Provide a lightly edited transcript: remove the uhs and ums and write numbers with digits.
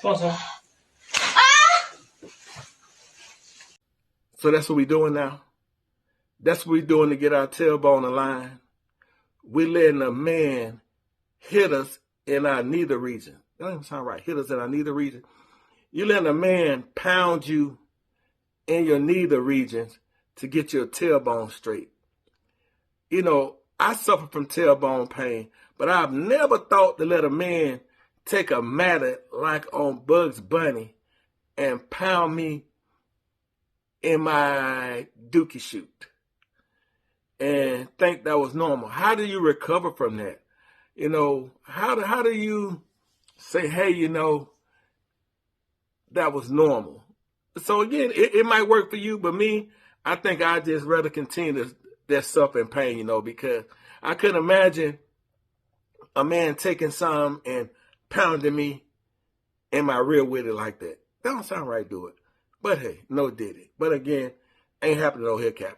on, son. So that's what we're doing now. That's what we're doing to get our tailbone aligned. We're letting a man hit us in our neither region. That doesn't sound right. Hit us in our neither region. You're letting a man pound you in your neither regions to get your tailbone straight. You know, I suffer from tailbone pain, but I've never thought to let a man take a mallet like on Bugs Bunny and pound me in my dookie chute and think that was normal. How do you recover from that? You know, how do you say, hey, you know, that was normal? So again, it might work for you, but me, I think I'd just rather continue that suffering pain, you know, because I couldn't imagine a man taking some and pounding me in my rear with it like that. That don't sound right, do it. But hey, no did it. But again, ain't happening over here, Captain.